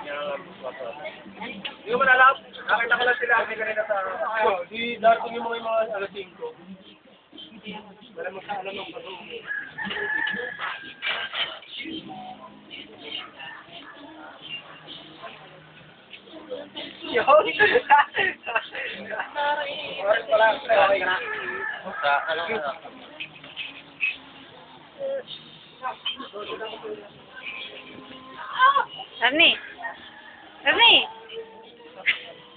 Hindi ko malalap. Nakita ko lang sila. Hindi kanina sa... Di darating yung mga alas 5. Wala magkaalam ng pag Yun! Oras pala. Okay ka na. Sa ano na. Ernie! Ernie!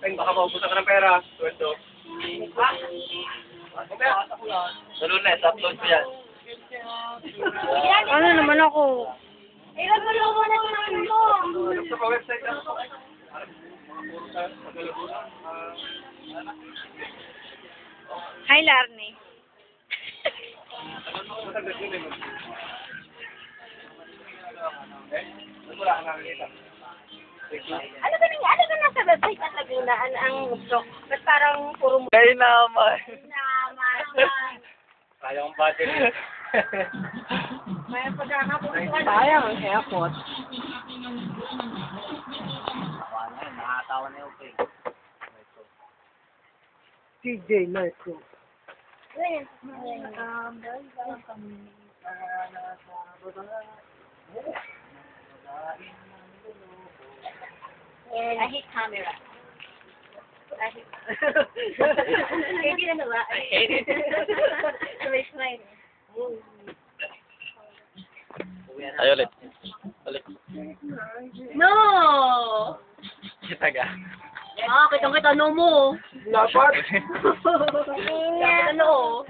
Ay, baka maubusan ka ng pera. Sweldo. Sa Lunes, upload ko yan. Ano naman ako? Ilan mo lang muna ito namin mo. Sa pa-website lang. Hi, Larnie. Wala ka nakakita. Ano ba nasa website na sabi na ang joke? Ba't parang puro mo Kaya naman. naman? Sayang battery. May pagkakapunan. Sayang ang airport. Nakatawa na yung pay. TJ Marco. I hate camera. I hate. Hindi na ba? I hate it. May smile. Ay, ulit. Ulit. No! Kita ka. Ah, kitang-kita no mo. Dapat. Dapat ano?